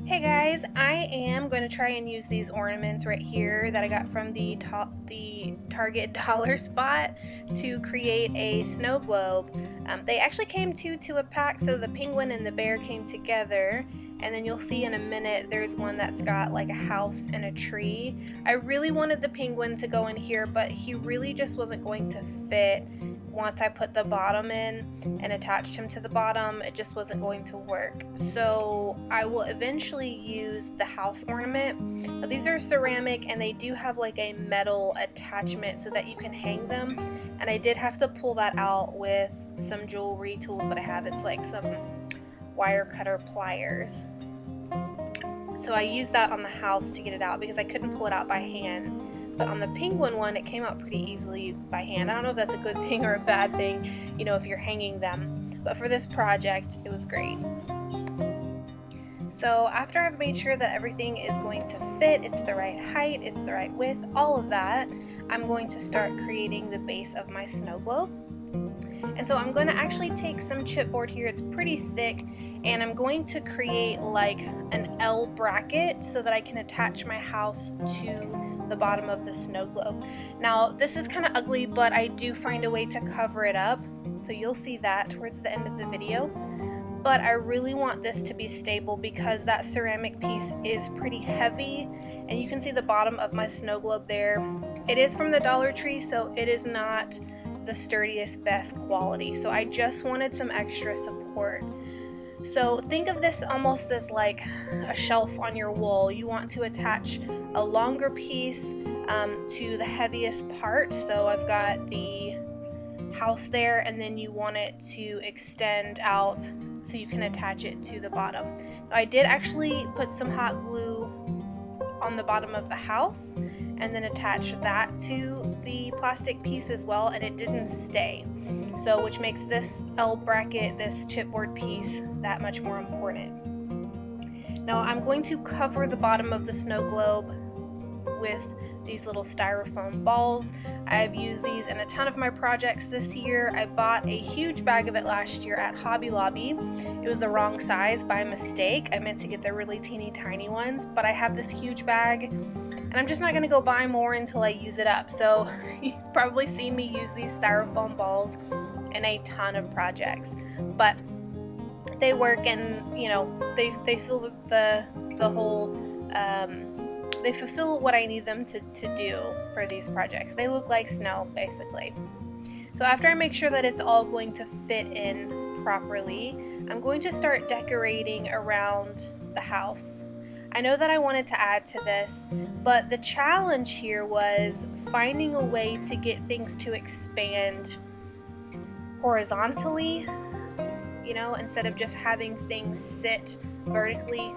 Hey guys, I am going to try and use these ornaments right here that I got from the Target dollar spot to create a snow globe. They actually came two to a pack, so the penguin and the bear came together, and then you'll see in a minute there's one that's got like a house and a tree. I really wanted the penguin to go in here, but he really just wasn't going to fit. Once I put the bottom in and attached him to the bottom, it just wasn't going to work. So I will eventually use the house ornament. Now, these are ceramic and they do have like a metal attachment so that you can hang them. And I did have to pull that out with some jewelry tools that I have. It's like some wire cutter pliers. So I used that on the house to get it out because I couldn't pull it out by hand. But on the penguin one, it came out pretty easily by hand. I don't know if that's a good thing or a bad thing, you know, if you're hanging them. But for this project, it was great. So after I've made sure that everything is going to fit, it's the right height, it's the right width, all of that, I'm going to start creating the base of my snow globe. And so I'm going to actually take some chipboard here, it's pretty thick, and I'm going to create like an L bracket so that I can attach my house to the bottom of the snow globe. Now this is kind of ugly, but I do find a way to cover it up, so you'll see that towards the end of the video. But I really want this to be stable because that ceramic piece is pretty heavy, and you can see the bottom of my snow globe there. It is from the Dollar Tree, so it is not the sturdiest, best quality, so I just wanted some extra support. So think of this almost as like a shelf on your wall. You want to attach a longer piece to the heaviest part. So I've got the house there, and then you want it to extend out so you can attach it to the bottom. Now, I did actually put some hot glue on the bottom of the house and then attach that to the plastic piece as well, and it didn't stay. So which makes this L bracket, this chipboard piece, that much more important. Now I'm going to cover the bottom of the snow globe with these little styrofoam balls. I've used these in a ton of my projects this year. I bought a huge bag of it last year at Hobby Lobby. It was the wrong size by mistake. I meant to get the really teeny tiny ones, but I have this huge bag and I'm just not going to go buy more until I use it up. So you've probably seen me use these styrofoam balls in a ton of projects, but they work, and you know, they fill the whole they fulfill what I need them to do for these projects. They look like snow basically. So after I make sure that it's all going to fit in properly, I'm going to start decorating around the house. I know that I wanted to add to this, but the challenge here was finding a way to get things to expand horizontally, you know, instead of just having things sit vertically,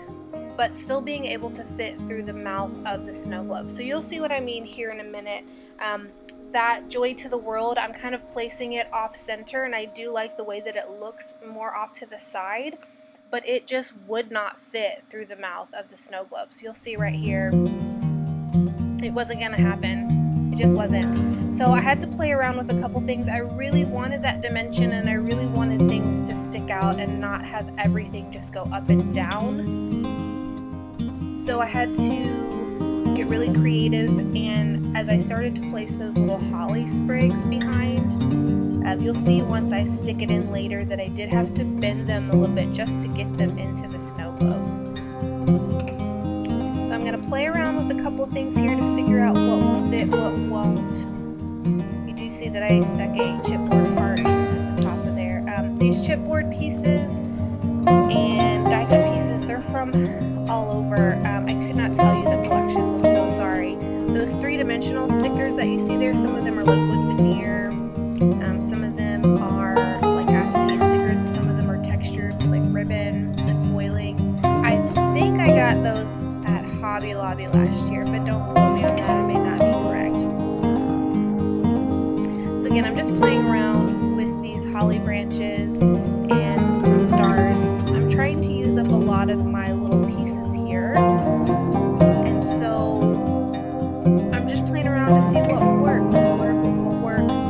but still being able to fit through the mouth of the snow globe. So you'll see what I mean here in a minute. That Joy to the World, I'm kind of placing it off center, and I do like the way that it looks more off to the side, but it just would not fit through the mouth of the snow globe. So you'll see right here, it wasn't gonna happen. It just wasn't. So I had to play around with a couple things. I really wanted that dimension, and I really wanted things to stick out and not have everything just go up and down. So I had to get really creative, and as I started to place those little holly sprigs behind, you'll see once I stick it in later that I did have to bend them a little bit just to get them into the snow globe. So I'm going to play around with a couple of things here to figure out what will fit, what won't. You do see that I stuck a chipboard part at the top of there. These chipboard pieces and die cut pieces, they're from all over. I could not tell you the collections, I'm so sorry. Those three-dimensional stickers that you see there, some of them are liquid veneer, some of them are like acetate stickers, and some of them are textured like ribbon and foiling. I think I got those at Hobby Lobby last year, but don't quote me on that, it may not be correct. So again, I'm just playing around with these holly branches and some stars. I'm trying to use up a lot of my little pieces here, and so I'm just playing around to see what will work,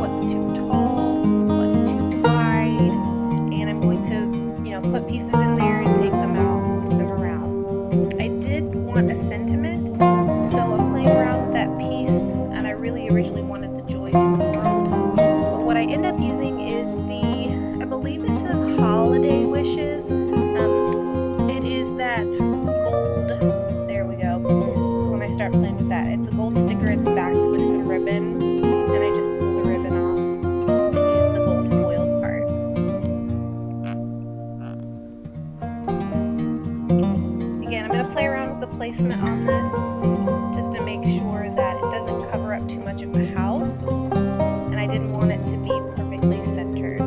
what's too tall, what's too wide, and I'm going to, you know, put pieces in there and take them out, move them around. want a sentiment. So I'm playing around with that piece, and I really originally wanted the joy to the world. But what I end up using is I believe it says holiday wishes. It is that gold, there we go. This is when I start playing with that. It's a gold sticker, it's backed with some ribbon, and I just pull the ribbon off and use the gold foiled part. Again, I'm going to play around with the placement on this just to make sure that it doesn't cover up too much of the house, and I didn't want it to be perfectly centered.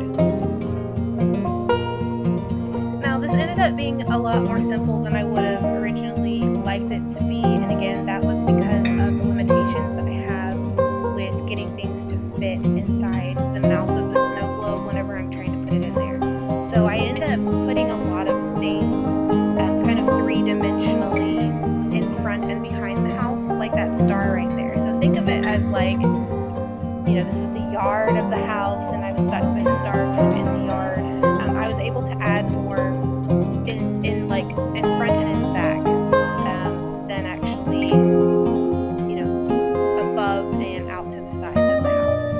Now this ended up being a lot more simple than I would have originally liked it to be, and again that was because of the limitations that I have with getting things to fit inside the mouth of the snow globe whenever I'm trying to put it in there. So I end up putting a lot of things kind of three-dimensionally in front and behind the house, like that star right there. So think of it as like, you know, this is the yard of the house, and I've stuck this star kind of in the yard. I was able to add more in like in front and in back than actually, you know, above and out to the sides of the house.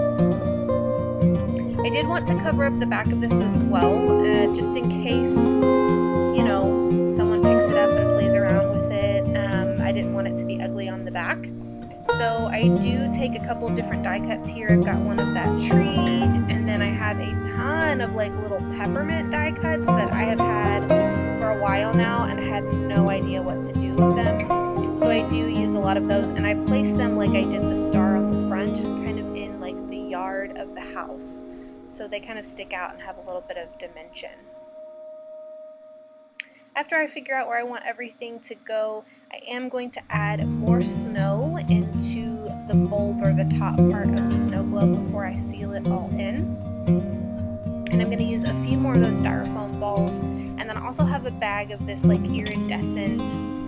I did want to cover up the back of this as well, just in case, you know, someone picks it up and plays around with it. I didn't want it to be ugly on the back. So I do take a couple of different die cuts here. I've got one of that tree, and then I have a ton of like little peppermint die cuts that I have had for a while now, and I had no idea what to do with them. So I do use a lot of those, and I place them like I did the star on the front, kind of in like the yard of the house. So they kind of stick out and have a little bit of dimension. After I figure out where I want everything to go, I am going to add more snow into the bulb or the top part of the snow globe before I seal it all in. And I'm going to use a few more of those styrofoam balls, and then I also have a bag of this like iridescent,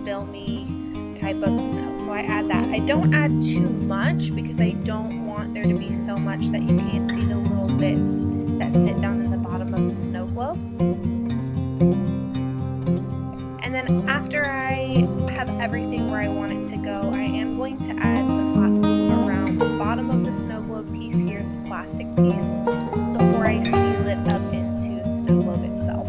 filmy type of snow. So I add that. I don't add too much because I don't want there to be so much that you can't see the little bits that sit down in the bottom of the snow globe. And then after I have everything where I want it to go, I am going to add some hot glue around the bottom of the snow globe piece here, this plastic piece, before I seal it up into the snow globe itself.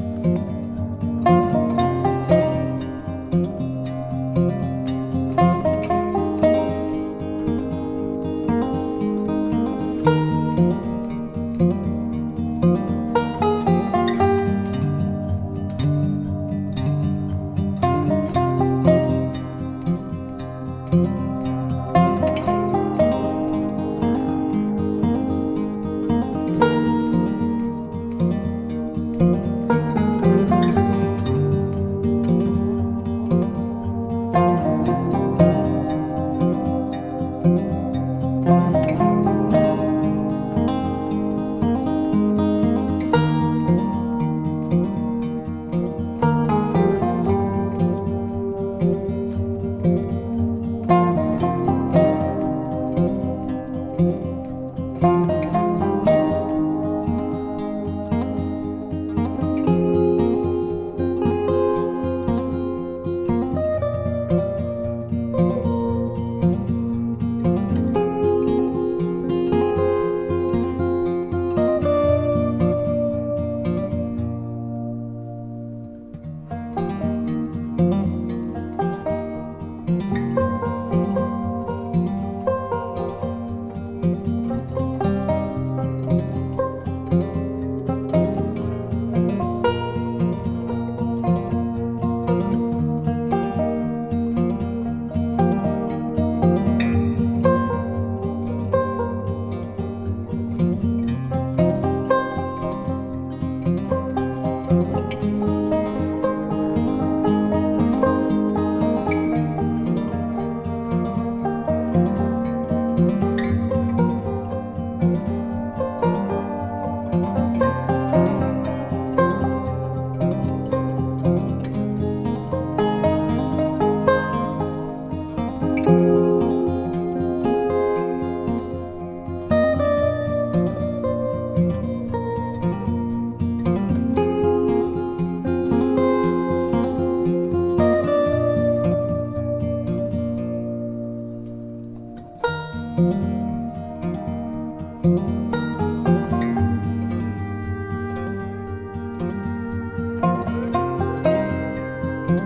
Alright,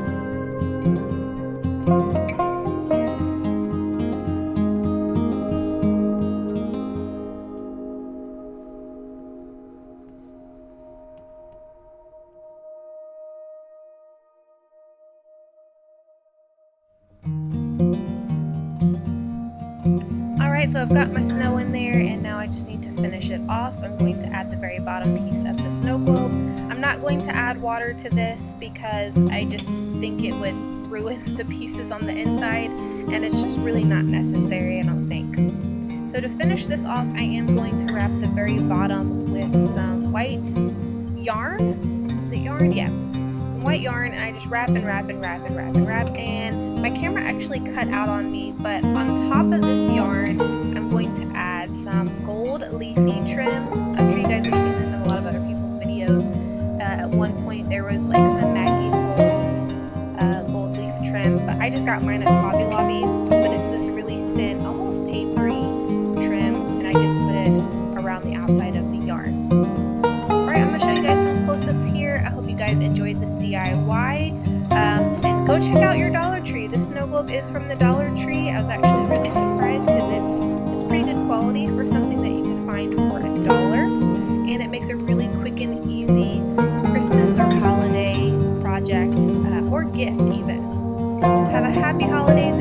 so I've got my snow in there, and now I just need to finish it off. I'm going to add the very bottom piece of the snow globe. I'm not going to add water to this because I just think it would ruin the pieces on the inside, and it's just really not necessary, I don't think. So to finish this off, I am going to wrap the very bottom with some white yarn. Is it yarn? Yeah. Some white yarn, and I just wrap and wrap and wrap and wrap and wrap, and my camera actually cut out on me, but on top of this yarn, I'm going to add some gold leafy trim. I'm sure you guys have seen this in a lot of other people's videos. At one point there was like some Maggie Holmes gold leaf trim, but I just got mine at Hobby Lobby, but it's this really thin, almost papery trim, and I just put it around the outside of the yarn. Alright, I'm going to show you guys some close-ups here. I hope you guys enjoyed this DIY. And go check out your Dollar Tree. The snow globe is from the Dollar Tree. I was actually really surprised because it's pretty good quality for something that you can find for $1, and it makes a really quick and easy Christmas or holiday project or gift even. Have a happy holidays.